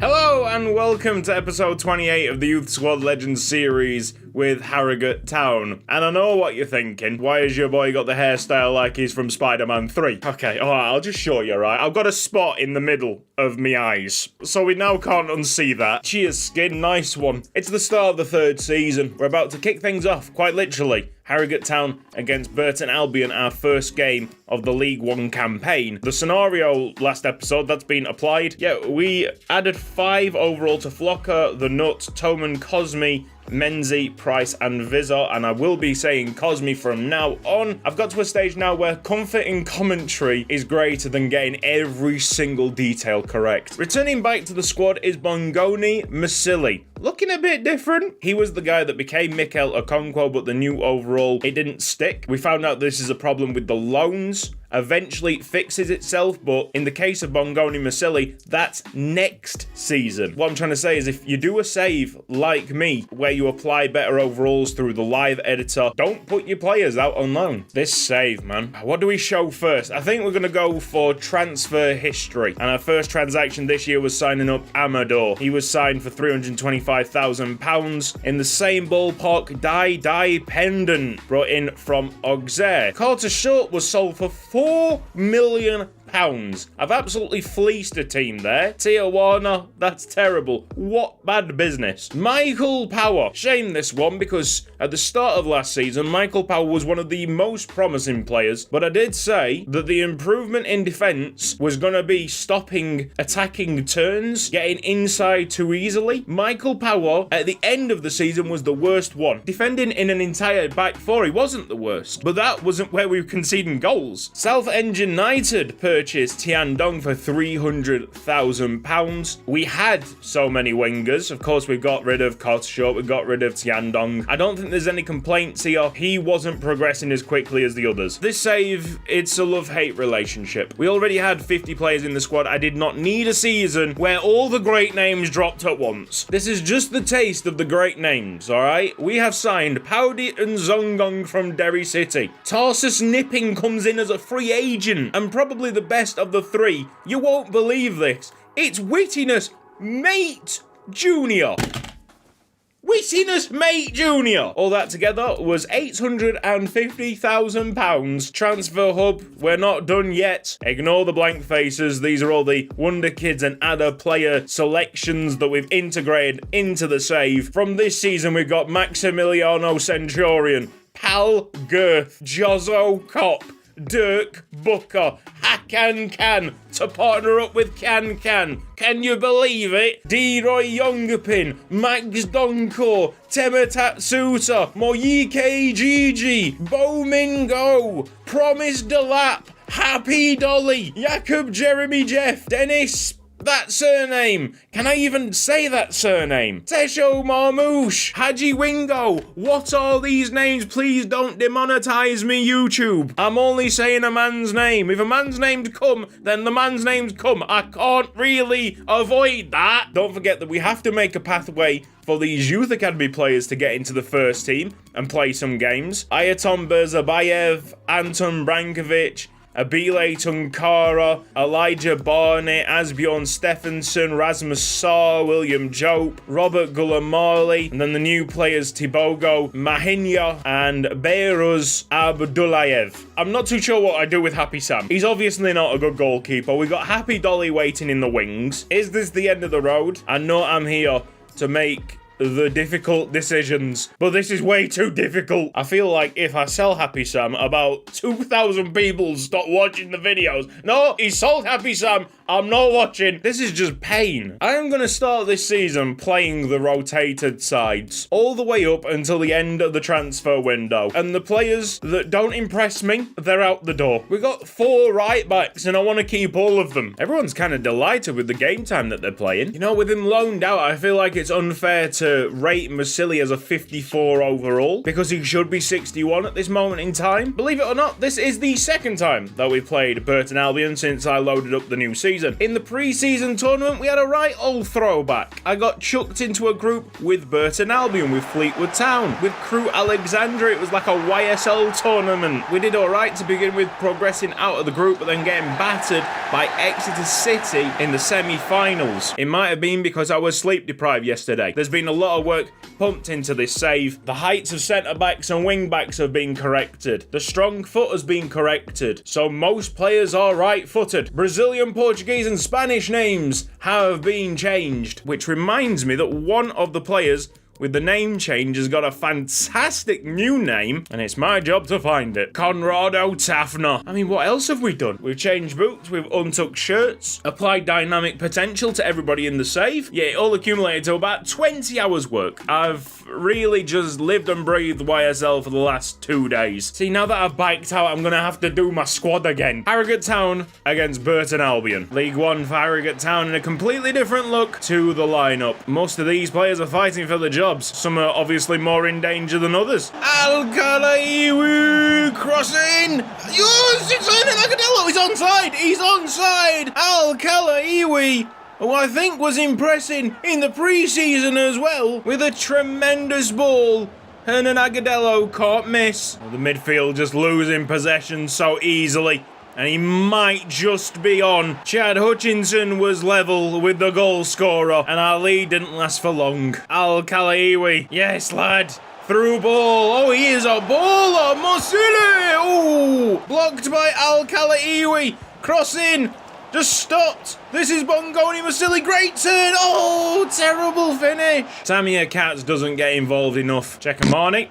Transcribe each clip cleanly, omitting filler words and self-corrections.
Hello and welcome to episode 28 of the Youth Squad Legends series with Harrogate Town. And I know what you're thinking. Why has your boy got the hairstyle like he's from Spider-Man 3? Okay, alright, I'll just show you, right? I've got a spot in the middle of me eyes, so we now can't unsee that. Cheers, skin, nice one. It's the start of the third season. We're about to kick things off, quite literally. Harrogate Town against Burton Albion, our first game of the League One campaign. The scenario last episode, that's been applied. Yeah, we added 5 overall to Flocker, The Nut, Toman, Cosme, Menzie, Price and Vizor, and I will be saying Cosme from now on. I've got to a stage now where comfort in commentary is greater than getting every single detail correct. Returning back to the squad is Bongoni Masili. Looking a bit different. He was the guy that became Mikel Okonkwo, but the new overall, it didn't stick. We found out this is a problem with the loans. Eventually it fixes itself, but in the case of Bongoni Masili, that's next season. What I'm trying to say is if you do a save like me, where you apply better overalls through the live editor, don't put your players out on loan. This save, man. What do we show first? I think we're going to go for transfer history. And our first transaction this year was signing up Amador. He was signed for £325,000 in the same ballpark. Die pendant brought in from Auxerre. Carter Short was sold for £4 million. I've absolutely fleeced a team there. Tijuana, that's terrible. What bad business. Michael Power. Shame this one because at the start of last season, Michael Power was one of the most promising players, but I did say that the improvement in defense was going to be stopping attacking turns, getting inside too easily. Michael Power at the end of the season was the worst one. Defending in an entire back four, he wasn't the worst, but that wasn't where we were conceding goals. Southend United purchased Tian Dong for £300,000. We had so many wingers. Of course, we got rid of Carter Short, we got rid of Tian Dong. I don't think there's any complaints here. He wasn't progressing as quickly as the others. This save, it's a love-hate relationship. We already had 50 players in the squad. I did not need a season where all the great names dropped at once. This is just the taste of the great names, alright? We have signed Paudi and Zongong from Derry City. Tarsus Nipping comes in as a free agent and probably the best of the 3. You won't believe this. It's Wittiness Mate Jr. Wittiness Mate Jr. All that together was £850,000. Transfer Hub, we're not done yet. Ignore the blank faces. These are all the Wonder Kids and Adder player selections that we've integrated into the save. From this season, we've got Maximiliano Centurion, Pal Girth, Jozzo Cop, Dirk Booker, Hakan Khan to partner up with Can. Can you believe it? D-Roy Youngapin, Max Donko, Tema Tatsuta, Moyike Gigi, Bomingo, Promise Delap, Happy Dolly, Jacob Jeremy Jeff, Dennis, that surname. Can I even say that surname? Tesho Marmouche, Haji Wingo. What are these names? Please don't demonetize me, YouTube. I'm only saying a man's name. If a man's name's come, then the man's name's come. I can't really avoid that. Don't forget that we have to make a pathway for these Youth Academy players to get into the first team and play some games. Ayatom Berzabayev, Anton Brankovic, Abile Tunkara, Elijah Barnett, Asbjorn Stephenson, Rasmus Saar, William Jope, Robert Gulamali, and then the new players Tibogo, Mahinya, and Behruz Abdullayev. I'm not too sure what I do with Happy Sam. He's obviously not a good goalkeeper. We got Happy Dolly waiting in the wings. Is this the end of the road? I know I'm here to make the difficult decisions, but this is way too difficult. I feel like if I sell Happy Sam, about 2,000 people stop watching the videos. No, he sold Happy Sam. I'm not watching. This is just pain. I am going to start this season playing the rotated sides all the way up until the end of the transfer window. And the players that don't impress me, they're out the door. We got 4 right backs and I want to keep all of them. Everyone's kind of delighted with the game time that they're playing. You know, with him loaned out, I feel like it's unfair to rate Masili as a 54 overall because he should be 61 at this moment in time. Believe it or not, this is the second time that we've played Burton Albion since I loaded up the new season. season. In the pre-season tournament, we had a right old throwback. I got chucked into a group with Burton Albion, with Fleetwood Town, with Crew Alexandra. It was like a YSL tournament. We did alright to begin with, progressing out of the group, but then getting battered by Exeter City in the semi-finals. It might have been because I was sleep deprived yesterday. There's been a lot of work pumped into this save. The heights of centre-backs and wing-backs have been corrected. The strong foot has been corrected. So most players are right-footed. Brazilian, Portuguese and Spanish names have been changed. Which reminds me that one of the players with the name change has got a fantastic new name, and it's my job to find it. Conrado Tafner. I mean, what else have we done? We've changed boots, we've untucked shirts, applied dynamic potential to everybody in the save. Yeah, it all accumulated to about 20 hours work. I've really just lived and breathed YSL for the last 2 days. See, now that I've biked out, I'm gonna have to do my squad again. Harrogate Town against Burton Albion. League One for Harrogate Town in a completely different look to the lineup. Most of these players are fighting for the job. Some are obviously more in danger than others. Alcalaiwi crossing. Yes, it's Agudelo. He's onside. He's onside. Alcalaiwi, who I think was impressing in the pre-season as well, with a tremendous ball. Hernan Agudelo caught miss. The midfield just losing possession so easily. And he might just be on. Chad Hutchinson was level with the goal scorer, and our lead didn't last for long. Al-Khalaiwi, yes lad, through ball. Oh, he is a baller. Mosile, oh, blocked by Al-Khalaiwi. Cross in, just stopped. This is Bongoni Masili, great turn. Oh, terrible finish. Tamia Katz doesn't get involved enough. Chekamani.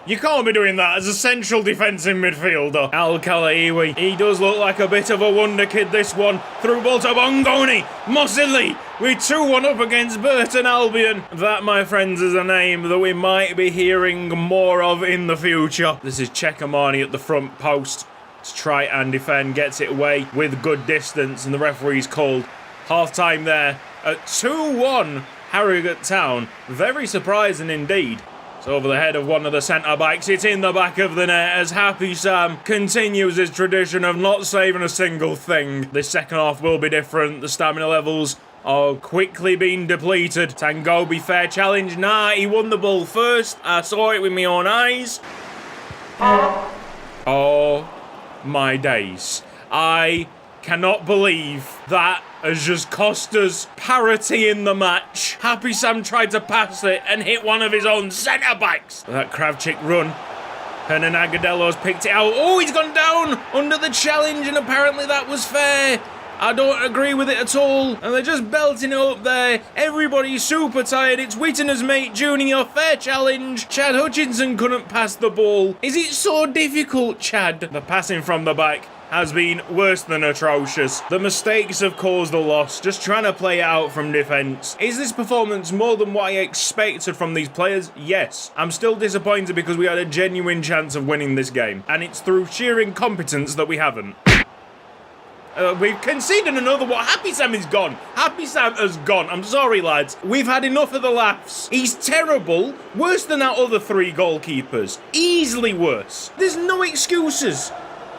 You can't be doing that as a central defensive midfielder. Al-Khalaiwi, he does look like a bit of a wonder kid, this one. Through ball to Bongoni. Mosili, we're 2-1 up against Burton Albion. That, my friends, is a name that we might be hearing more of in the future. This is Chekamani at the front post to try and defend. Gets it away with good distance, and the referee's called half-time there at 2-1 Harrogate Town. Very surprising indeed. It's over the head of one of the centre-backs. It's in the back of the net as Happy Sam continues his tradition of not saving a single thing. This second half will be different. The stamina levels are quickly being depleted. Tangobi, fair challenge. Nah, he won the ball first. I saw it with my own eyes. Oh my days. I cannot believe that has just cost us parity in the match. Happy Sam tried to pass it and hit one of his own centre-backs. That Kravchik run. Hernan Agudelo's picked it out. Oh, he's gone down under the challenge, and apparently that was fair. I don't agree with it at all. And they're just belting it up there. Everybody's super tired. It's Whittiner's mate Junior. Fair challenge. Chad Hutchinson couldn't pass the ball. Is it so difficult, Chad? The passing from the back has been worse than atrocious. The mistakes have caused the loss, just trying to play it out from defence. Is this performance more than what I expected from these players? Yes. I'm still disappointed because we had a genuine chance of winning this game, and it's through sheer incompetence that we haven't. We've conceded another one. Happy Sam is gone. Happy Sam has gone. I'm sorry, lads. We've had enough of the laughs. He's terrible. Worse than our other 3 goalkeepers. Easily worse. There's no excuses.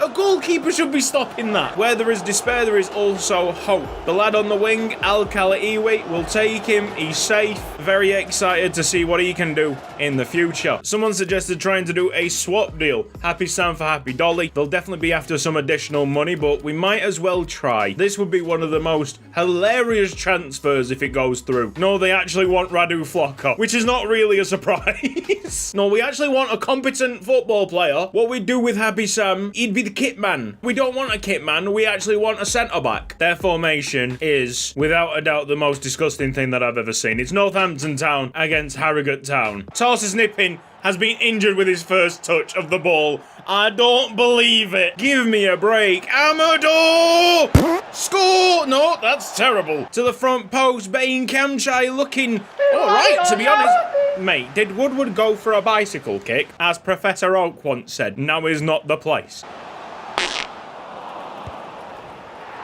A goalkeeper should be stopping that. Where there is despair, there is also hope. The lad on the wing, Al-Khalaiwi, will take him. He's safe. Very excited to see what he can do in the future. Someone suggested trying to do a swap deal. Happy Sam for Happy Dolly. They'll definitely be after some additional money, but we might as well try. This would be one of the most hilarious transfers if it goes through. No, they actually want Radu Flocka, which is not really a surprise. No, we actually want a competent football player. What we do with Happy Sam, he'd be the kit man. We don't want a kit man, we actually want a centre-back. Their formation is, without a doubt, the most disgusting thing that I've ever seen. It's Northampton Town against Harrogate Town. Tarsus Nippin has been injured with his first touch of the ball. I don't believe it. Give me a break. Amador! Score! No, that's terrible. To the front post, Bain Kamchai looking alright, to be honest. Mate, did Woodward go for a bicycle kick? As Professor Oak once said, now is not the place.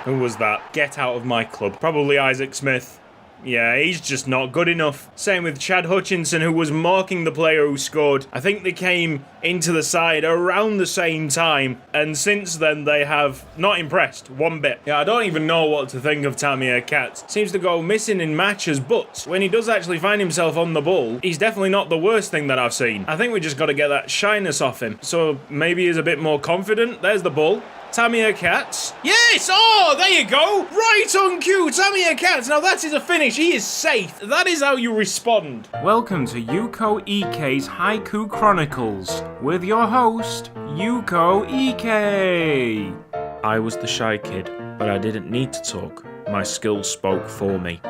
Who was that? Get out of my club. Probably Isaac Smith. Yeah, he's just not good enough. Same with Chad Hutchinson, who was marking the player who scored. I think they came into the side around the same time, and since then they have not impressed one bit. Yeah, I don't even know what to think of Tamir Katz. Seems to go missing in matches, but when he does actually find himself on the ball, he's definitely not the worst thing that I've seen. I think we just got to get that shyness off him. So maybe he's a bit more confident. There's the ball. Tamir Katz. Yes! Oh, there you go! Right on cue, Tamir Katz. Now that is a finish. He is safe. That is how you respond. Welcome to Yuko Ike's Haiku Chronicles with your host, Yuko Ike. I was the shy kid, but I didn't need to talk. My skills spoke for me.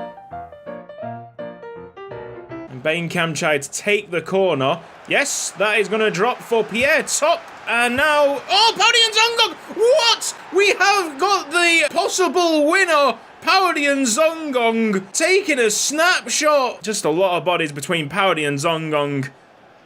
And Bainkham tried to take the corner. Yes, that is going to drop for Pierre Top. And now, oh, Paudian Zongong! What? We have got the possible winner, Paudian Zongong, taking a snapshot. Just a lot of bodies between Paudian Zongong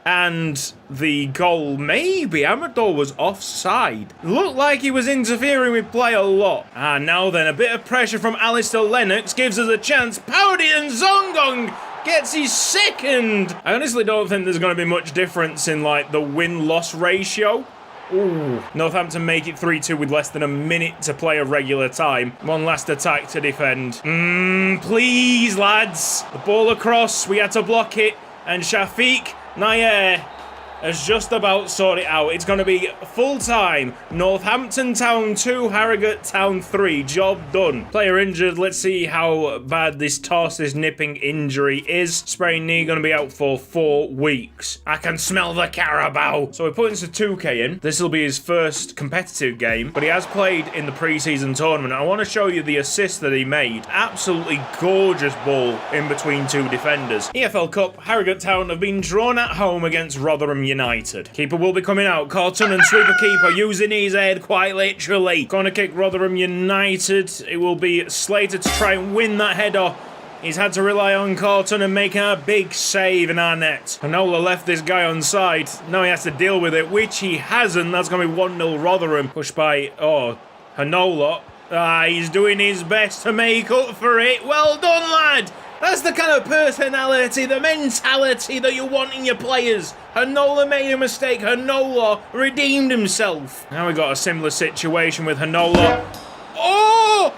and the goal. Maybe Amador was offside. Looked like he was interfering with play a lot. And now then, a bit of pressure from Alistair Lennox gives us a chance. Paudian Zongong gets his second. I honestly don't think there's going to be much difference in like the win-loss ratio. Ooh. Northampton make it 3-2 with less than a minute to play of regular time. One last attack to defend. Please, lads. The ball across. We had to block it. And Shafiq Nayer has just about sorted it out. It's going to be full-time. Northampton Town 2, Harrogate Town 3. Job done. Player injured. Let's see how bad this Tarsus nipping injury is. Sprained knee going to be out for 4 weeks. I can smell the Carabao. So we're putting Satuke in. This will be his first competitive game, but he has played in the pre-season tournament. I want to show you the assist that he made. Absolutely gorgeous ball in between 2 defenders. EFL Cup, Harrogate Town have been drawn at home against Rotherham United. Keeper will be coming out. Carlton and sweeper keeper using his head quite literally. Corner kick Rotherham United. It will be Slater to try and win that header. He's had to rely on Carlton and making a big save in our net. Hanola left this guy on side. Now he has to deal with it, which he hasn't. That's going to be 1-0 Rotherham. Pushed by, Hanola. He's doing his best to make up for it. Well done, lad. That's the kind of personality, the mentality that you want in your players. Hanola made a mistake. Hanola redeemed himself. Now we got a similar situation with Hanola. Oh!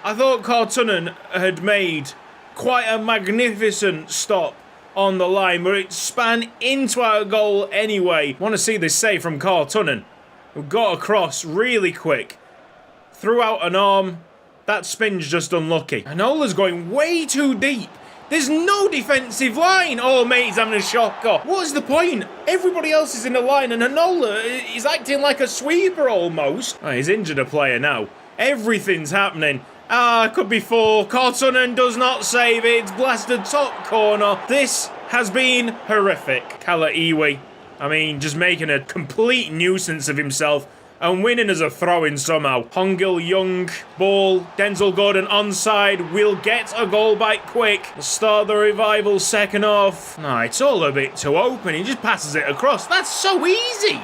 I thought Carlton had made quite a magnificent stop on the line, but it span into our goal anyway. Want to see this save from Carlton, who got across really quick. Threw out an arm. That spin's just unlucky. Hanola's going way too deep. There's no defensive line. Oh, mate, he's having a shocker. What's the point? Everybody else is in the line, and Hanola is acting like a sweeper almost. Oh, he's injured a player now. Everything's happening. Could be 4. Carlton does not save it. It's blasted top corner. This has been horrific. Kala Iwi, I mean, just making a complete nuisance of himself. And winning as a throw-in somehow. Hongil Young, ball, Denzel Gordon onside, will get a goal back quick. The start of the revival, second half. No, it's all a bit too open. He just passes it across. That's so easy.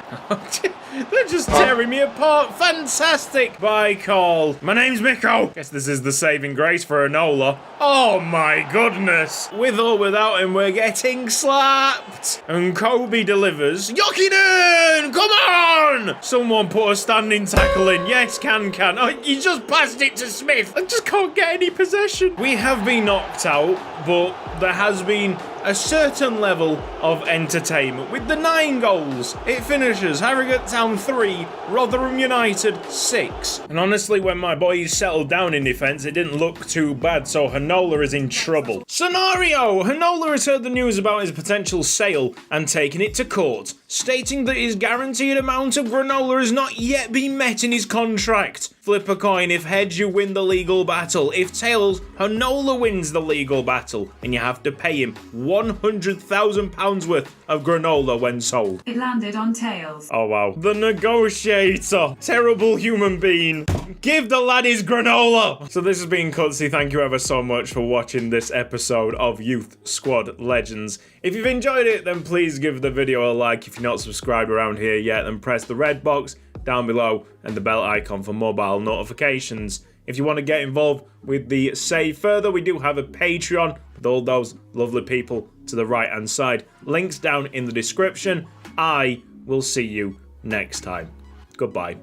They're just tearing me apart. Fantastic. Bye, Carl. My name's Miko. Guess this is the saving grace for Hanola. Oh my goodness. With or without him, we're getting slapped. And Kobe delivers. Jokinen! Come on! Someone put a standing tackle in. Yes, can. Oh, you just passed it to Smith. I just can't get any possession. We have been knocked out, but there has been a certain level of entertainment. With the 9 goals, it finishes Harrogate Town 3, Rotherham United 6. And honestly, when my boys settled down in defence, it didn't look too bad, so Hanola is in trouble. Scenario! Hanola has heard the news about his potential sale and taken it to court, stating that his guaranteed amount of granola has not yet been met in his contract. Flip a coin. If heads, you win the legal battle. If tails, Hanola wins the legal battle, and you have to pay him £100,000 worth of granola when sold. It landed on tails. Oh wow. The negotiator. Terrible human being. Give the lad his granola. So this has been Cutsy. Thank you ever so much for watching this episode of Youth Squad Legends. If you've enjoyed it, then please give the video a like. If you're not subscribed around here yet, then press the red box down below and the bell icon for mobile notifications. If you want to get involved with the save further, we do have a Patreon with all those lovely people to the right hand side. Links down in the description. I will see you next time. Goodbye.